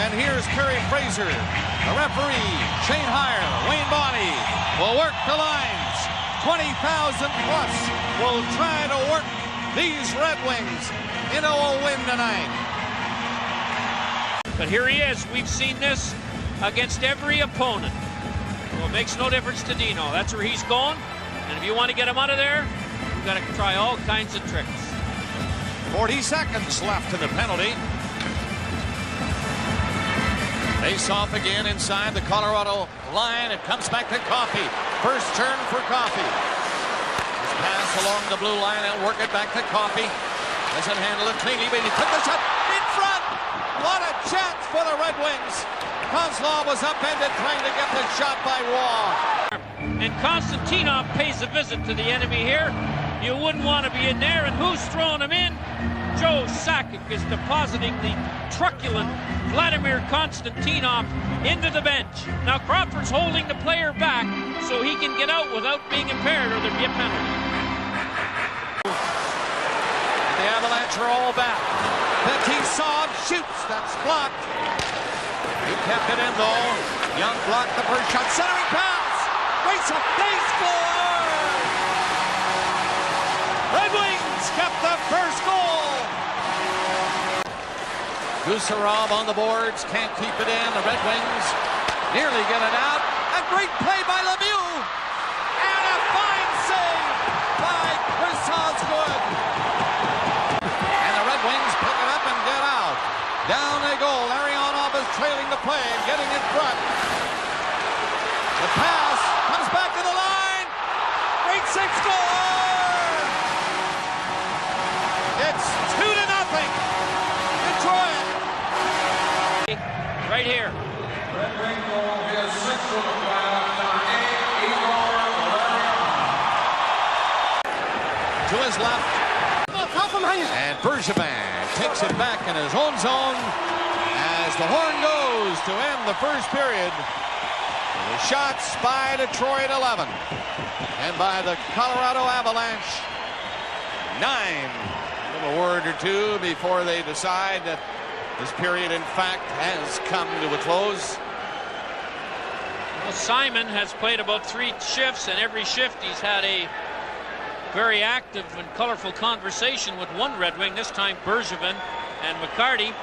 And here's Kerry Fraser. The referee, Shane Heyer, Wayne Bonney will work the lines. 20,000 plus will try to work these Red Wings into a win tonight. But here he is. We've seen this against every opponent. Well, it makes no difference to Dino. That's where he's going. And if you want to get him out of there, you've got to try all kinds of tricks. 40 seconds left in the penalty. Face off again inside the Colorado line. It comes back to Coffey. First turn for Coffey. His pass along the blue line and work it back to Coffey. Doesn't handle it cleanly, but he took the shot in front. What a chance for the Red Wings. Kozlov was upended trying to get the shot by Waugh. And Konstantinov pays a visit to the enemy here. You wouldn't want to be in there. And who's throwing him in? Joe Sakic is depositing the truculent Vladimir Konstantinov into the bench. Now Crawford's holding the player back so he can get out without being impaired or there'd be a penalty. The Avalanche are all back. Fetisov shoots. That's blocked. He kept it in though. Young blocked the first shot. Centering pass. Race up. They score! Red Wings kept the first goal. Gusarov on the boards, can't keep it in. The Red Wings nearly get it out. A great play by Lemieux. And a fine save by Chris Osgood. And the Red Wings pick it up and get out. Down they go. Larionov is trailing the play and getting in front. The pass comes back to the line. Great six score. It's 2-0. Detroit. Right here. Red Wing goal is 6th of the playoff, number 8, Igor. To his left. And Bergevin takes it back in his own zone as the horn goes to end the first period. The shots by Detroit 11 and by the Colorado Avalanche 9. A word or two before they decide that this period in fact has come to a close. Well, Simon has played about 3 shifts, and every shift he's had a very active and colorful conversation with one Red Wing, this time Bergevin and McCarty.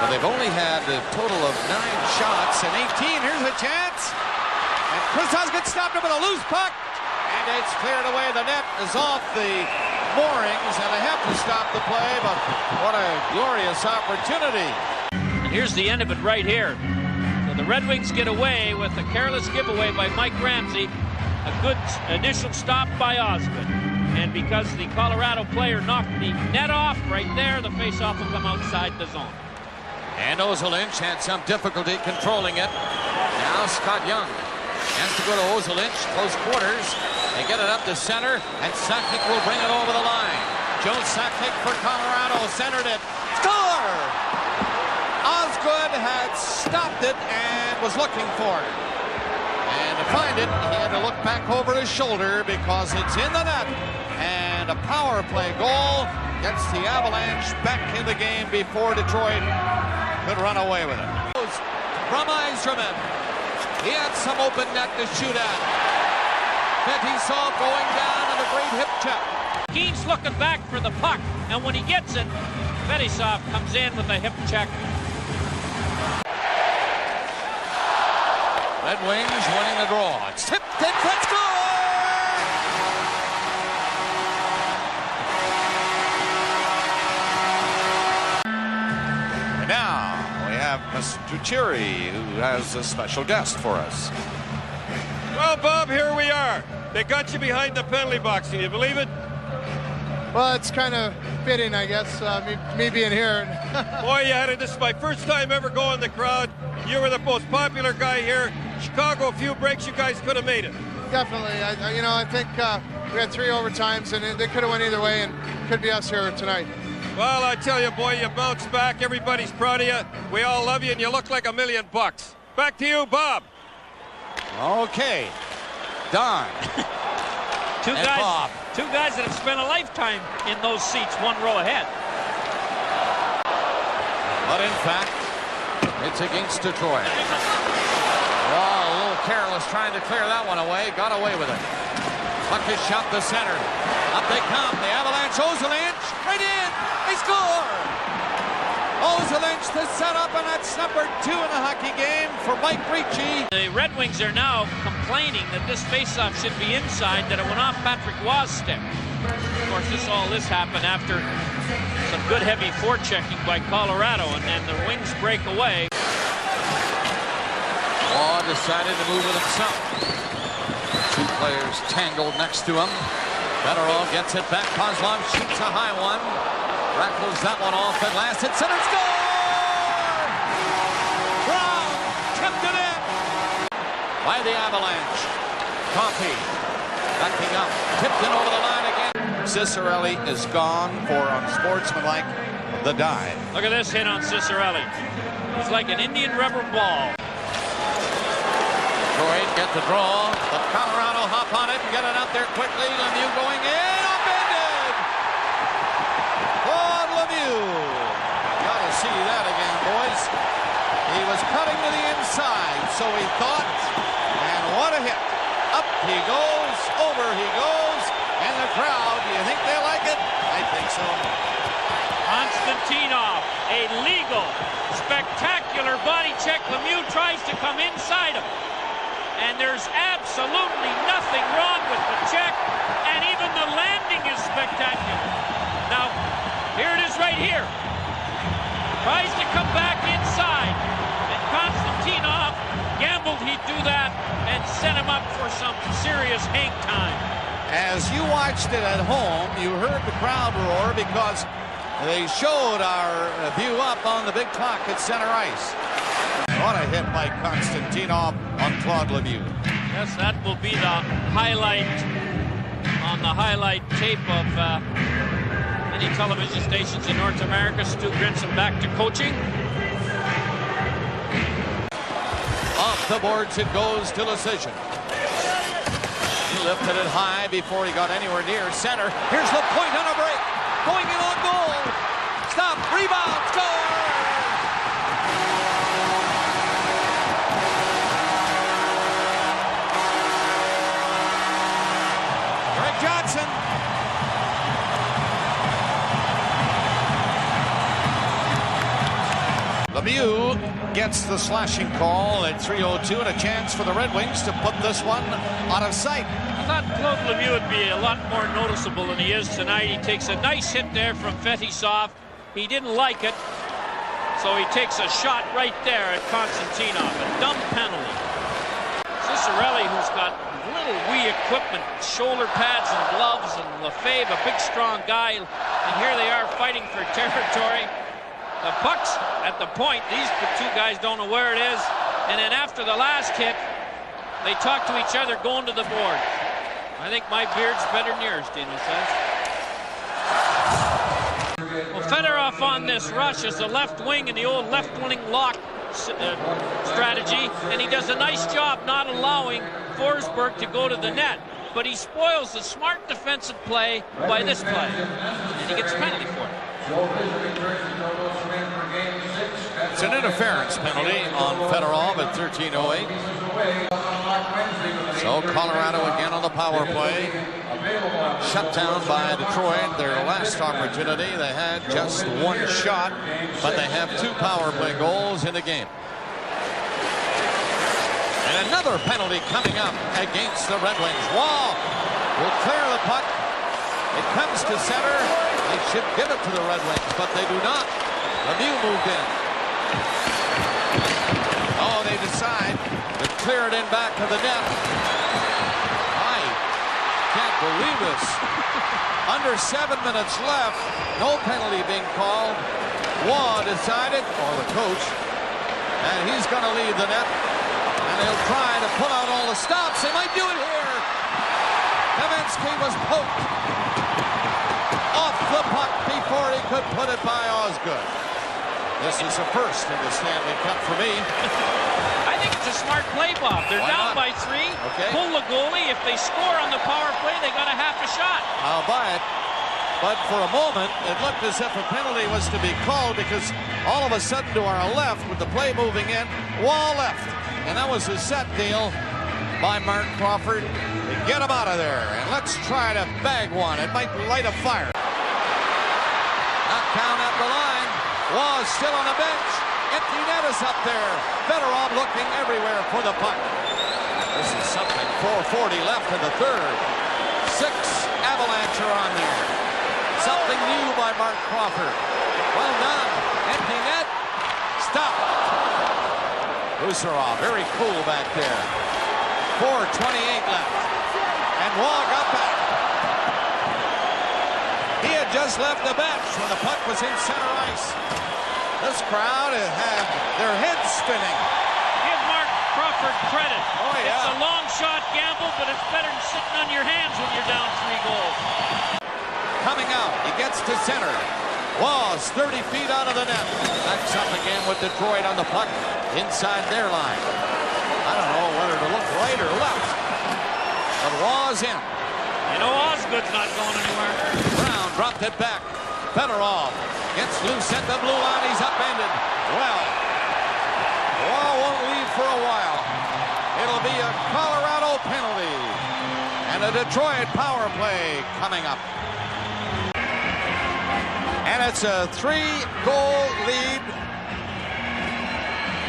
Well, they've only had a total of 9 shots and 18. Here's a chance. And Chris Osgood stopped him with a loose puck. And it's cleared away. The net is off the moorings, and they have to stop the play, but what a glorious opportunity. And here's the end of it right here. So the Red Wings get away with a careless giveaway by Mike Ramsey. A good initial stop by Osgood. And because the Colorado player knocked the net off right there, the faceoff will come outside the zone. And Ozolinsh had some difficulty controlling it. Now Scott Young has to go to Ozolinsh, close quarters. They get it up to center, and Sakic will bring it over the line. Joe Sakic for Colorado, centered it. Score! Osgood had stopped it and was looking for it. And to find it, he had to look back over his shoulder because it's in the net. And a power play goal gets the Avalanche back in the game before Detroit could run away with it. From Yzerman. He had some open net to shoot at. Fetisov going down and a great hip check. Keane's looking back for the puck, and when he gets it, Fetisov comes in with a hip check. Red Wings winning the draw. It's tipped in front, score! And now we have Mr. Cherry, who has a special guest for us. Well, Bob, here we are. They got you behind the penalty box. Can you believe it? Well, it's kind of fitting, I guess, me being here. Boy, you had it. This is my first time ever going in the crowd. You were the most popular guy here. Chicago, a few breaks, you guys could have made it. Definitely. I think we had 3 overtimes, and they could have went either way, and could be us here tonight. Well, I tell you, boy, you bounced back. Everybody's proud of you. We all love you, and you look like $1 million. Back to you, Bob. Okay. Don. Two guys that have spent a lifetime in those seats, 1 row ahead. But in fact, it's against Detroit. Oh, a little careless trying to clear that one away. Got away with it. Puck is shot to center. Up they come. The Avalanche. Ozolinsh right in. They score. Ozolinsh to set up, and that's number 2 in the hockey game for Mike Ricci. The Red Wings are now complaining that this faceoff should be inside, that it went off Patrick Waugh's stick. Of course, all this happened after some good heavy forechecking by Colorado, and then the Wings break away. Waugh decided to move with himself. 2 players tangled next to him. Fedorov gets it back. Kozlov shoots a high one. Rattles that one off at last. Hit center. Score! Brown tipped it in by the Avalanche. Coffey backing up. Tipped in over the line again. Cicerelli is gone for unsportsmanlike the dive. Look at this hit on Cicerelli. It's like an Indian rubber ball. Detroit get the draw. The Colorado hop on it and get it out there quickly. Lemieux going in. Upended. Claude Lemieux. Got to see that again, boys. He was cutting to the inside, so he thought. And what a hit. Up he goes. Over he goes. And the crowd, do you think they like it? I think so. Konstantinov, a legal, spectacular body check. Lemieux tries to come inside him. And there's absolutely nothing wrong with the check. And even the landing is spectacular. Now, here it is right here. Tries to come back inside. And Konstantinov gambled he'd do that and set him up for some serious hang time. As you watched it at home, you heard the crowd roar because they showed our view up on the big clock at center ice. What a hit by Konstantinov on Claude Lemieux. Yes, that will be the highlight on the highlight tape of many television stations in North America. Stu Grinson back to coaching. Off the boards it goes to Decision. He lifted it high before he got anywhere near center. Here's the point on a break. Going in on goal. Stop. Rebound. Score. Johnson. Lemieux gets the slashing call at 3:02 and a chance for the Red Wings to put this one out of sight. I thought Claude Lemieux would be a lot more noticeable than he is tonight. He takes a nice hit there from Fetisov. He didn't like it, so he takes a shot right there at Konstantinov. A dumb penalty. Cicerelli, who's got little wee equipment, shoulder pads and gloves, and Lefebvre, a big strong guy, and here they are fighting for territory. The puck's at the point. These 2 guys don't know where it is, and then after the last hit, they talk to each other going to the board. I think my beard's better than yours, Dino says. Well, Fedorov on this rush is the left wing in the old left wing lock strategy, and he does a nice job not allowing Forsberg to go to the net, but he spoils the smart defensive play by this play, and he gets a penalty for it. It's an interference penalty on Fedorov at 13:08. So Colorado again on the power play. Shut down by Detroit. Their last opportunity, they had just 1 shot, but they have 2 power play goals in the game. And another penalty coming up against the Red Wings. Waugh will clear the puck. It comes to center. They should give it to the Red Wings, but they do not. Lemieux moved in. Oh, they decide to clear it in back to the net. I can't believe this. Under 7 minutes left. No penalty being called. Waugh decided, or the coach, and he's going to leave the net. And they'll try to pull out all the stops. They might do it here. Kaminski was poked off the puck before he could put it by Osgood. This is a first in the Stanley Cup for me. I think it's a smart play, Bob. They're down by 3. Okay. Pull the goalie. If they score on the power play, they got a half a shot. I'll buy it. But for a moment, it looked as if a penalty was to be called because all of a sudden to our left, with the play moving in, Wall left. And that was a set deal by Mark Crawford to get him out of there. And let's try to bag one. It might light a fire. Knocked down at the line. Wall still on the bench. Empty net is up there. Fedorov looking everywhere for the puck. This is something. 4:40 left in the third. 6 Avalanche are on there. Something new by Mark Crawford. Well done. Empty net. Stop. Usarov, very cool back there. 4:28 left. And Wall got back. He had just left the bench when the puck was in center ice. This crowd had their heads spinning. Give Mark Crawford credit. Oh, yeah. It's a long shot gamble, but it's better than sitting on your hands when you're down 3 goals. Coming out, he gets to center. Wall's 30 feet out of the net. Backs up again with Detroit on the puck inside their line. I don't know whether to look right or left. But Wall's in. You know Osgood's not going anywhere. Brown dropped it back. Fedorov gets loose at the blue line. He's upended. Well, Wall won't leave for a while. It'll be a Colorado penalty. And a Detroit power play coming up. And it's a 3-goal lead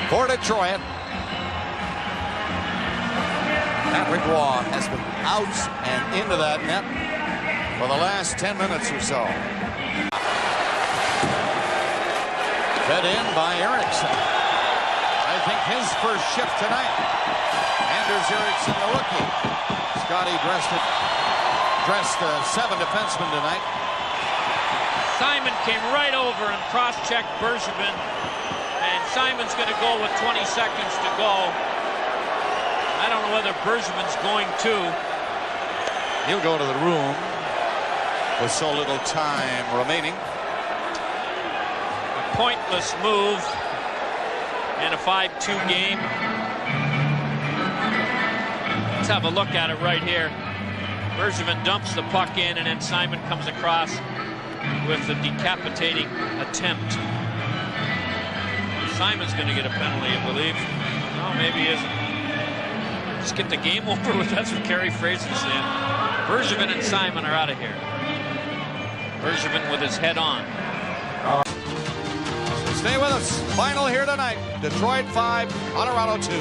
for Detroit. Patrick Waugh has been out and into that net for the last 10 minutes or so. Fed in by Eriksson. I think his first shift tonight. Anders Eriksson, the rookie. Scotty dressed 7 defensemen tonight. Simon came right over and cross-checked Bergevin, and Simon's going to go with 20 seconds to go. I don't know whether Bergevin's going to. He'll go to the room with so little time remaining. A pointless move in a 5-2 game. Let's have a look at it right here. Bergevin dumps the puck in, and then Simon comes across with a decapitating attempt. Simon's going to get a penalty, I believe. No, maybe he isn't. Just get the game over with. That's what Kerry Fraser's saying. Bergevin and Simon are out of here. Bergevin with his head on. Stay with us. Final here tonight. Detroit 5, Colorado 2.